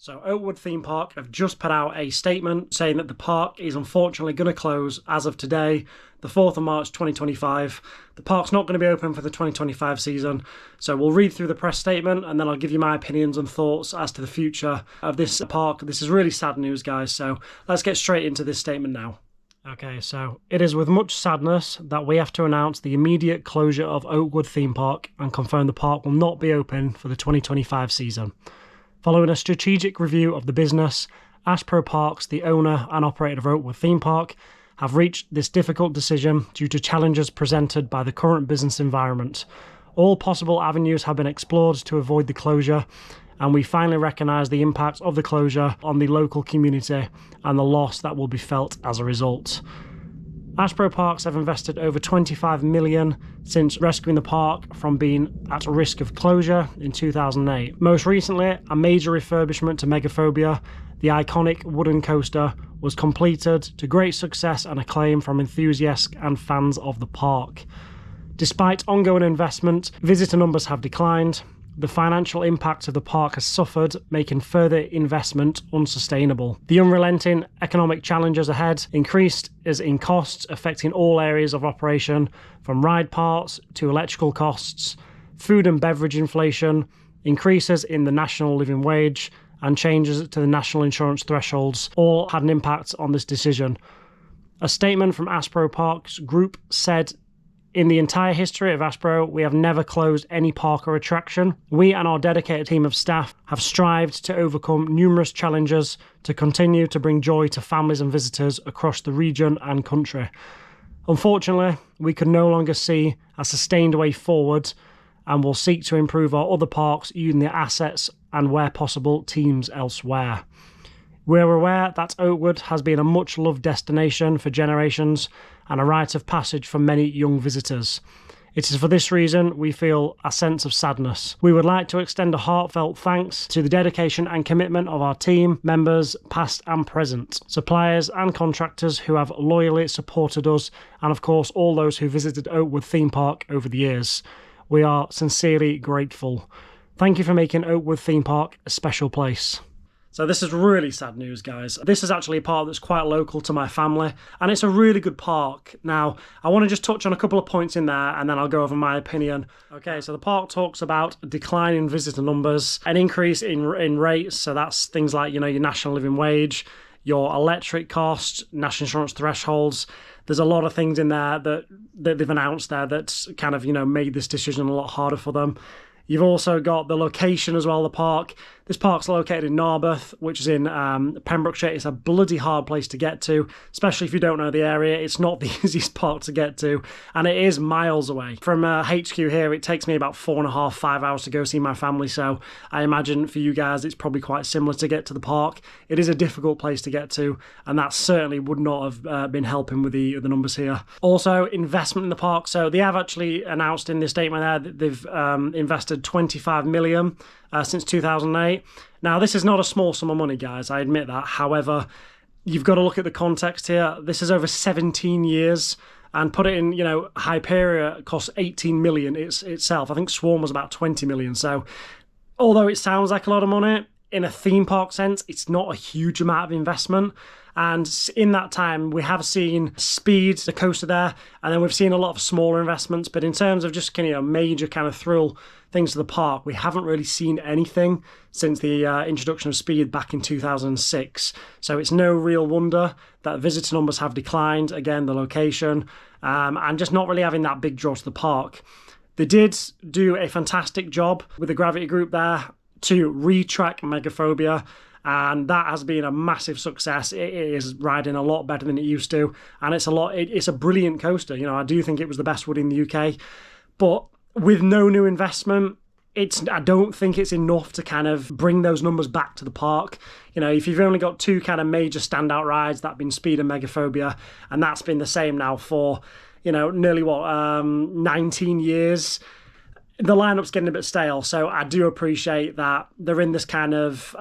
So Oakwood Theme Park have just put out a statement saying that the park is unfortunately going to close as of today, the 4th of March 2025. The park's not going to be open for the 2025 season. So we'll read through the press statement and then I'll give you my opinions and thoughts as to the future of this park. This is really sad news, guys. So let's get straight into this statement now. Okay, so it is with much sadness that we have to announce the immediate closure of Oakwood Theme Park and confirm the park will not be open for the 2025 season. Following a strategic review of the business, Aspro Parks, the owner and operator of Oakwood Theme Park, have reached this difficult decision due to challenges presented by the current business environment. All possible avenues have been explored to avoid the closure, and we finally recognise the impact of the closure on the local community and the loss that will be felt as a result. Aspro Parks have invested over $25 million since rescuing the park from being at risk of closure in 2008. Most recently, a major refurbishment to Megaphobia, the iconic wooden coaster, was completed to great success and acclaim from enthusiasts and fans of the park. Despite ongoing investment, visitor numbers have declined. The financial impact of the park has suffered, making further investment unsustainable. The unrelenting economic challenges ahead increased as in costs affecting all areas of operation, from ride parts to electrical costs, food and beverage inflation, increases in the national living wage, and changes to the national insurance thresholds all had an impact on this decision. A statement from Aspro Parks Group said, "In the entire history of Aspro, we have never closed any park or attraction. We and our dedicated team of staff have strived to overcome numerous challenges to continue to bring joy to families and visitors across the region and country. Unfortunately, we can no longer see a sustained way forward and will seek to improve our other parks using the assets and, where possible, teams elsewhere. We are aware that Oakwood has been a much-loved destination for generations and a rite of passage for many young visitors. It is for this reason we feel a sense of sadness. We would like to extend a heartfelt thanks to the dedication and commitment of our team members, past and present, suppliers and contractors who have loyally supported us, and of course all those who visited Oakwood Theme Park over the years. We are sincerely grateful. Thank you for making Oakwood Theme Park a special place." So this is really sad news, guys. This is actually a park that's quite local to my family, and it's a really good park. Now, I want to just touch on a couple of points in there, and then I'll go over my opinion. Okay, so the park talks about a decline in visitor numbers, an increase in rates, so that's things like, your national living wage, your electric cost, national insurance thresholds. There's a lot of things in there that they've announced there that's kind of, made this decision a lot harder for them. You've also got the location as well, the park. This park's located in Narberth, which is in Pembrokeshire. It's a bloody hard place to get to, especially if you don't know the area. It's not the easiest park to get to, and it is miles away. From HQ here, it takes me about 4.5, 5 hours to go see my family, so I imagine for you guys it's probably quite similar to get to the park. It is a difficult place to get to, and that certainly would not have been helping with the numbers here. Also, investment in the park. So they have actually announced in this statement there that they've invested $25 million since 2008. Now, this is not a small sum of money, guys, I admit that. However, you've got to look at the context here. This is over 17 years, and put it in, Hyperia cost 18 million itself. I think Swarm was about 20 million. So although it sounds like a lot of money, in a theme park sense, it's not a huge amount of investment. And in that time, we have seen Speed, the coaster there, and then we've seen a lot of smaller investments. But in terms of just major kind of thrill things to the park, we haven't really seen anything since the introduction of Speed back in 2006. So it's no real wonder that visitor numbers have declined. Again, the location, and just not really having that big draw to the park. They did do a fantastic job with the Gravity Group there to retrack Megaphobia, and that has been a massive success. It is riding a lot better than it used to, and it's a brilliant coaster. I do think it was the best wood in the UK, but with no new investment, I don't think it's enough to kind of bring those numbers back to the park. If you've only got two kind of major standout rides, that being Speed and Megaphobia, and that's been the same now for nearly 19 years. The lineup's getting a bit stale, so I do appreciate that they're in this kind of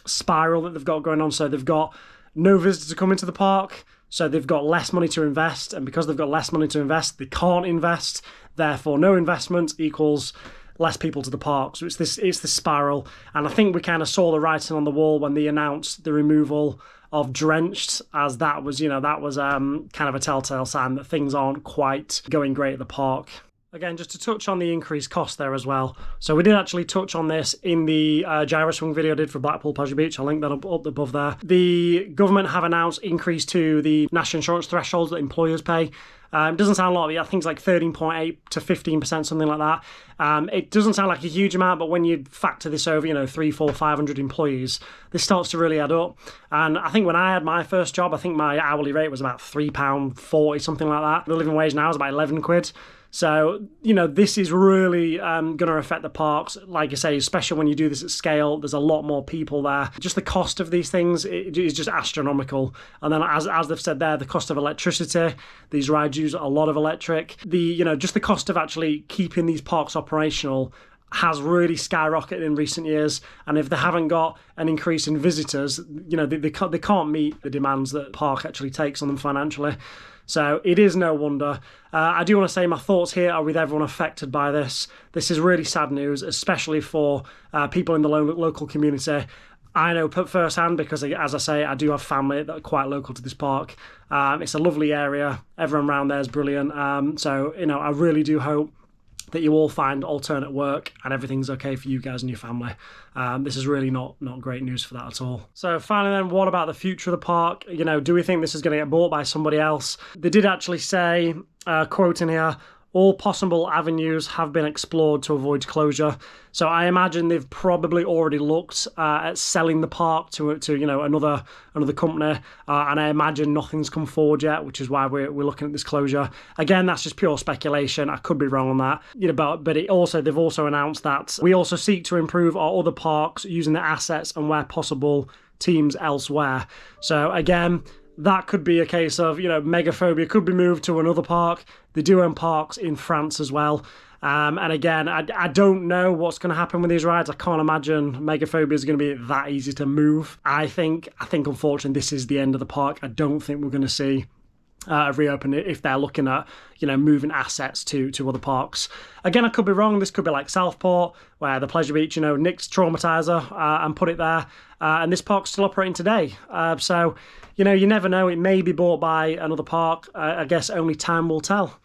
spiral that they've got going on. So they've got no visitors to come into the park, so they've got less money to invest, and because they've got less money to invest, they can't invest. Therefore, no investment equals less people to the park. So it's this spiral, and I think we kind of saw the writing on the wall when they announced the removal of Drenched, as that was kind of a telltale sign that things aren't quite going great at the park. Again, just to touch on the increased cost there as well. So we did actually touch on this in the gyro swing video I did for Blackpool Pleasure Beach. I'll link that up above there. The government have announced increase to the national insurance thresholds that employers pay. It doesn't sound a lot, I think it's like 13.8 to 15%, something like that. It doesn't sound like a huge amount, but when you factor this over, 3, 4, 500 employees, this starts to really add up. And I think when I had my first job, I think my hourly rate was about £3.40, something like that. The living wage now is about 11 quid. So, this is really going to affect the parks. Like I say, especially when you do this at scale, there's a lot more people there. Just the cost of these things is just astronomical. And then as they've said there, the cost of electricity, these rides use a lot of electric. Just the cost of actually keeping these parks operational has really skyrocketed in recent years, and if they haven't got an increase in visitors, they can't meet the demands that the park actually takes on them financially. So it is no wonder. I do want to say my thoughts here are with everyone affected by this. This is really sad news, especially for people in the local community. I know firsthand because, as I say, I do have family that are quite local to this park. It's a lovely area. Everyone around there is brilliant. So I really do hope that you all find alternate work and everything's okay for you guys and your family. This is really not great news for that at all. So finally then, what about the future of the park? Do we think this is going to get bought by somebody else? They did actually say, quote in here, all possible avenues have been explored to avoid closure. So I imagine they've probably already looked at selling the park to another company, and I imagine nothing's come forward yet, which is why we're looking at this closure. Again, that's just pure speculation. I could be wrong on that. But they've also announced that we also seek to improve our other parks using the assets and where possible teams elsewhere. So again, that could be a case of, Megaphobia could be moved to another park. They do own parks in France as well. And again, I don't know what's going to happen with these rides. I can't imagine Megaphobia is going to be that easy to move. I think unfortunately this is the end of the park. I don't think we're going to see reopen it if they're looking at moving assets to other parks. Again, I could be wrong. This could be like Southport, where the Pleasure Beach nicked Traumatizer and put it there, and this park's still operating today. So you never know. It may be bought by another park. I guess only time will tell.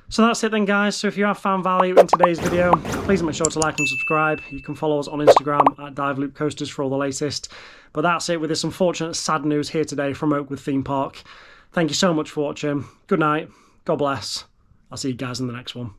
So that's it then, guys. So if you have found value in today's video, please make sure to like and subscribe. You can follow us on Instagram at Dive Loop Coasters for all the latest. But that's it with this unfortunate sad news here today from Oakwood Theme Park. Thank you so much for watching. Good night. God bless. I'll see you guys in the next one.